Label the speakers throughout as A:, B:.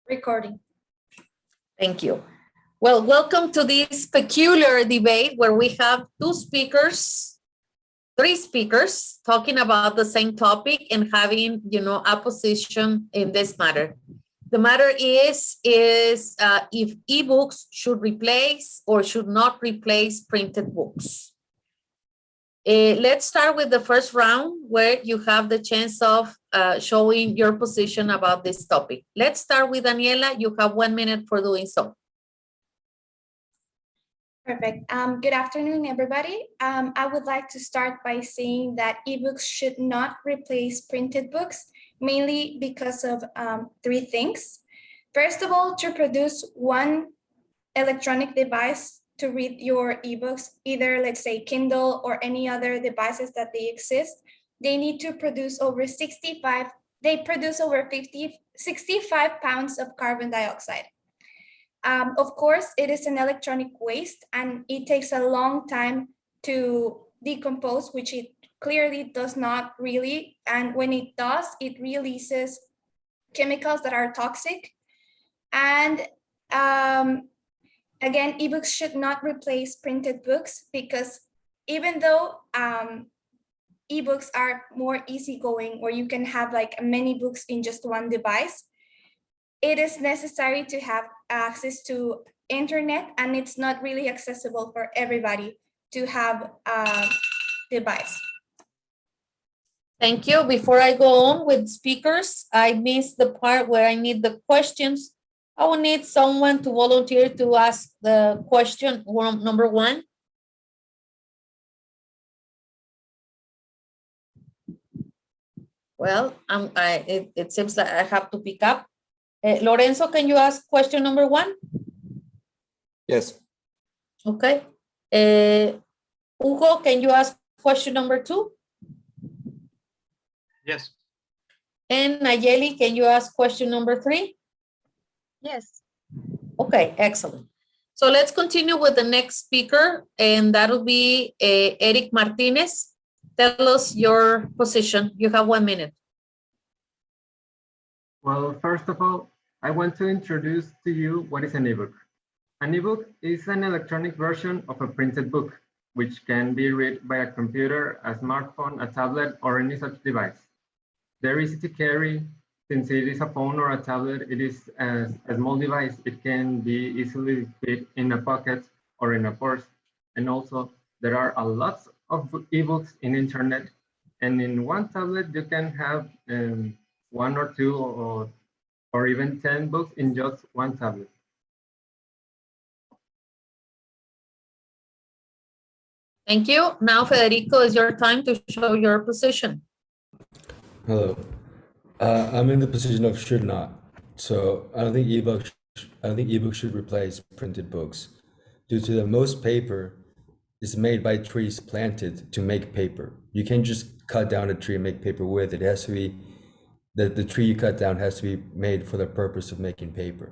A: Recording.
B: Thank you. Well, welcome to this peculiar debate where we have three speakers talking about the same topic and having, a position in this matter. The matter is if ebooks should replace or should not replace printed books. Let's start with the first round where you have the chance of showing your position about this topic. Let's start with Daniela. You have 1 minute for doing so.
A: Perfect. Good afternoon, everybody. I would like to start by saying that ebooks should not replace printed books, mainly because of three things. First of all, to produce one electronic device to read your ebooks, either let's say Kindle or any other devices that they exist, they need to produce over 65 pounds of carbon dioxide. Of course, it is an electronic waste and it takes a long time to decompose, which it clearly does not really. And when it does, it releases chemicals that are toxic. And again, ebooks should not replace printed books because even though ebooks are more easygoing, or you can have like many books in just one device, it is necessary to have access to internet, and it's not really accessible for everybody to have a device.
B: Thank you. Before I go on with speakers, I missed the part where I need the questions. I will need someone to volunteer to ask the question number 1. Well, it seems that I have to pick up. Lorenzo, can you ask question number 1?
C: Yes.
B: Okay. Hugo, can you ask question number 2?
C: Yes.
B: And Nayeli, can you ask question number 3?
D: Yes.
B: Okay, excellent. So let's continue with the next speaker, and that'll be Eric Martinez. Tell us your position. You have 1 minute.
E: Well, first of all, I want to introduce to you what is an ebook. An ebook is an electronic version of a printed book, which can be read by a computer, a smartphone, a tablet, or any such device. They're easy to carry. Since it is a phone or a tablet, it is a small device. It can be easily fit in a pocket or in a purse. And also, there are a lot of ebooks in internet. And in one tablet, you can have 1 or 2 or even 10 books in just one tablet.
B: Thank you. Now, Federico, it's your time to show your position.
F: Hello. I'm in the position of should not. So I don't think ebooks should replace printed books due to the most paper is made by trees planted to make paper. You can't just cut down a tree and make paper with it. It has to be the tree you cut down has to be made for the purpose of making paper.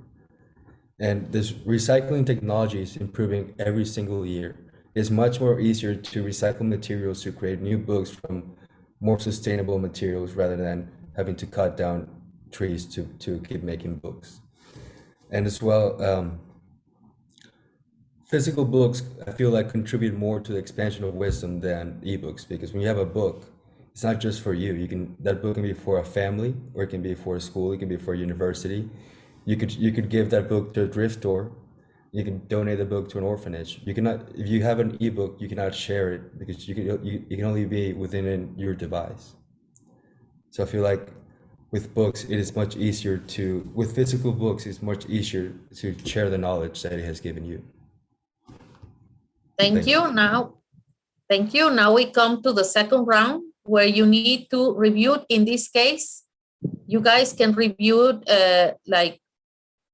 F: And this recycling technology is improving every single year. It's much more easier to recycle materials to create new books from more sustainable materials rather than having to cut down trees to keep making books. And as well, physical books, I feel like contribute more to the expansion of wisdom than ebooks, because when you have a book, it's not just for you. That book can be for a family, or it can be for a school, it can be for a university. You could give that book to a thrift store. You can donate the book to an orphanage. You cannot, if you have an ebook, you cannot share it because you can only be within your device. So I feel like with books, it is much easier with physical books, it's much easier to share the knowledge that it has given you.
B: Thank you. Now we come to the second round where you need to review. In this case, you guys can review like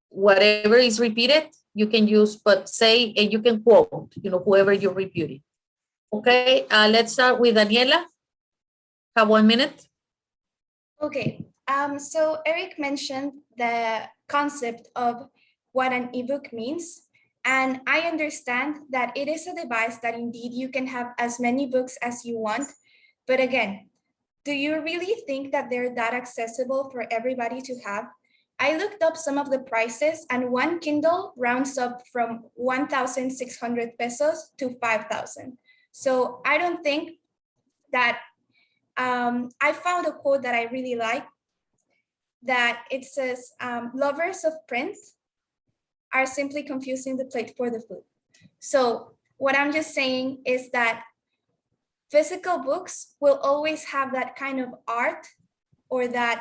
B: whatever is repeated. You can use, but say, and you can quote, whoever you're reviewing. Okay, let's start with Daniela. Have 1 minute.
A: Okay, so Eric mentioned the concept of what an ebook means. And I understand that it is a device that indeed you can have as many books as you want. But again, do you really think that they're that accessible for everybody to have? I looked up some of the prices, and one Kindle rounds up from 1,600 pesos to 5,000. So I don't think that I found a quote that I really like, that it says, lovers of print are simply confusing the plate for the food. So what I'm just saying is that physical books will always have that kind of art or that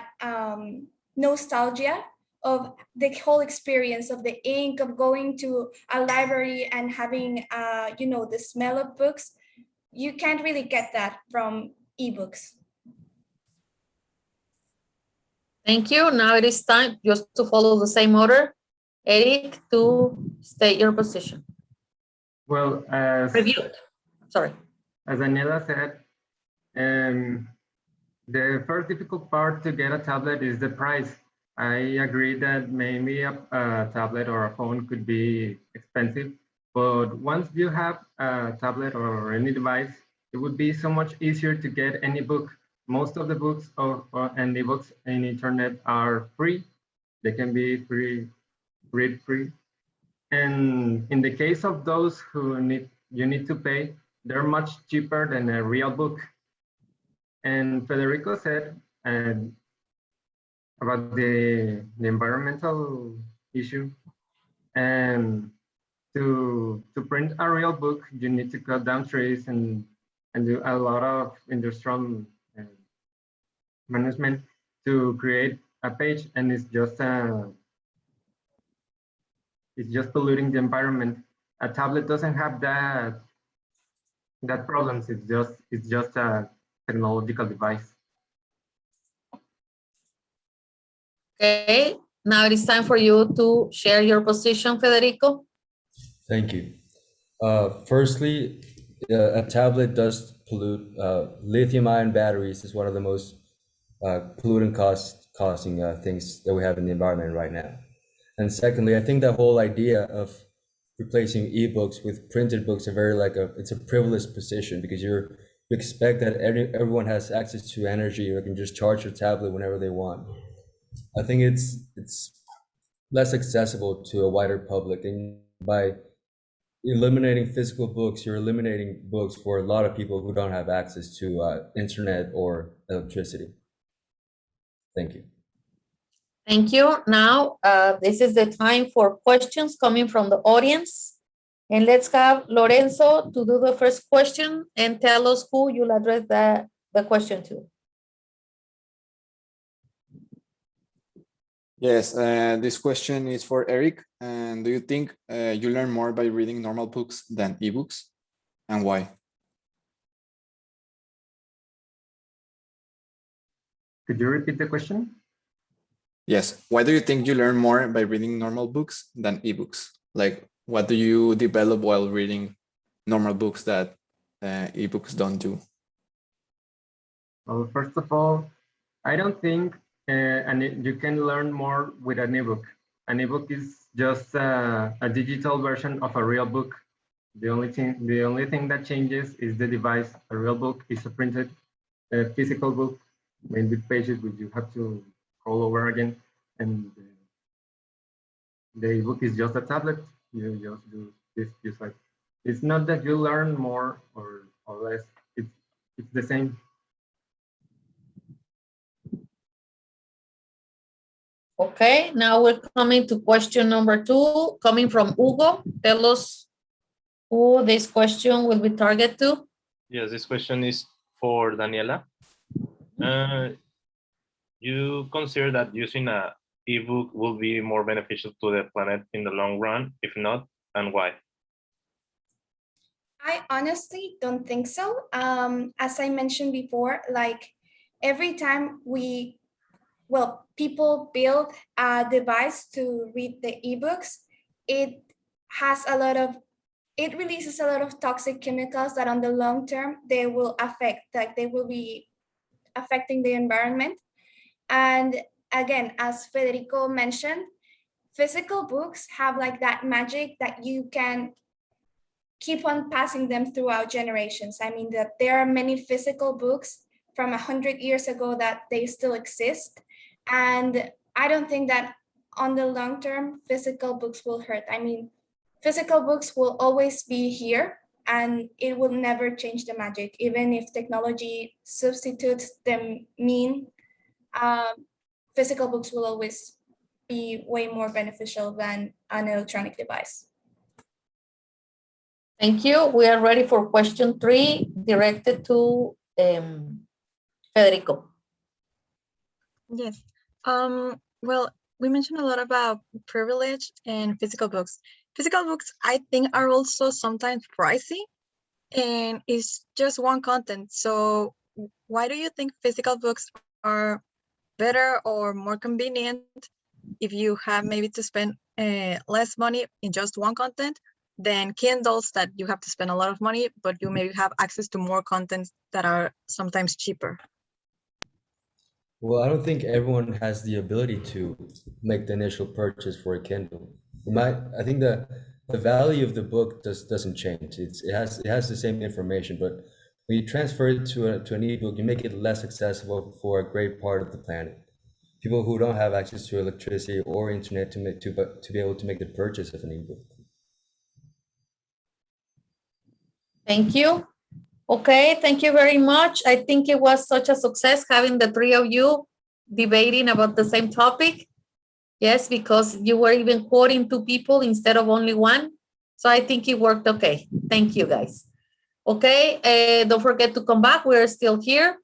A: nostalgia of the whole experience of the ink, of going to a library and having, the smell of books. You can't really get that from ebooks.
B: Thank you. Now it is time just to follow the same order. Eric, to state your position.
E: Well,
B: Review it. Sorry.
E: as Daniela said, the first difficult part to get a tablet is the price. I agree that maybe a tablet or a phone could be expensive, but once you have a tablet or any device, it would be so much easier to get any book. Most of the books and ebooks in internet are free. They can be read free. And in the case of those who you need to pay, they're much cheaper than a real book. And Federico said about the environmental issue. And to print a real book, you need to cut down trees and do a lot of industrial management to create a page, and it's just polluting the environment. A tablet doesn't have that problems. It's just a technological device.
B: Okay, now it is time for you to share your position, Federico.
F: Thank you. Firstly, a tablet does pollute. Lithium-ion batteries is one of the most pollutant causing things that we have in the environment right now. And secondly, I think the whole idea of replacing ebooks with printed books it's a privileged position, because you expect that everyone has access to energy or can just charge your tablet whenever they want. I think it's less accessible to a wider public, and by eliminating physical books, you're eliminating books for a lot of people who don't have access to internet or electricity. Thank you.
B: Thank you. Now, this is the time for questions coming from the audience. And let's have Lorenzo to do the first question and tell us who you'll address the question to.
C: Yes, this question is for Eric. And do you think you learn more by reading normal books than ebooks, and why?
E: Could you repeat the question?
C: Yes, why do you think you learn more by reading normal books than ebooks? Like, what do you develop while reading normal books that ebooks don't do?
E: Well, first of all, I don't think you can learn more with an ebook. An ebook is just a digital version of a real book. The only thing that changes is the device. A real book is a printed physical book, made with pages which you have to scroll over again. And the ebook is just a tablet. You just do this. Just like, it's not that you learn more or less. It's the same.
B: Okay, now we're coming to question number 2, coming from Hugo. Tell us who this question will be targeted to.
G: Yes, this question is for Daniela. You consider that using a ebook will be more beneficial to the planet in the long run? If not, and why?
A: I honestly don't think so. As I mentioned before, like every time people build a device to read the ebooks, it releases a lot of toxic chemicals that on the long term, they will be affecting the environment. And again, as Federico mentioned, physical books have like that magic that you can keep on passing them throughout generations. I mean, that there are many physical books from 100 years ago that they still exist. And I don't think that on the long term, physical books will hurt. I mean, physical books will always be here and it will never change the magic. Even if technology substitutes the mean, physical books will always be way more beneficial than an electronic device.
B: Thank you. We are ready for question 3 directed to Federico.
D: Yes. Well, we mentioned a lot about privilege and physical books. Physical books, I think, are also sometimes pricey, and it's just one content. So why do you think physical books are better or more convenient if you have maybe to spend less money in just one content than Kindles that you have to spend a lot of money, but you maybe have access to more contents that are sometimes cheaper?
F: Well, I don't think everyone has the ability to make the initial purchase for a Kindle. I think the value of the book doesn't change. It has the same information, but when you transfer it to an ebook, you make it less accessible for a great part of the planet. People who don't have access to electricity or internet to be able to make the purchase of an ebook.
B: Thank you. Okay, thank you very much. I think it was such a success having the 3 of you debating about the same topic. Yes, because you were even quoting 2 people instead of only 1. So I think it worked okay. Thank you, guys. Okay, don't forget to come back. We're still here.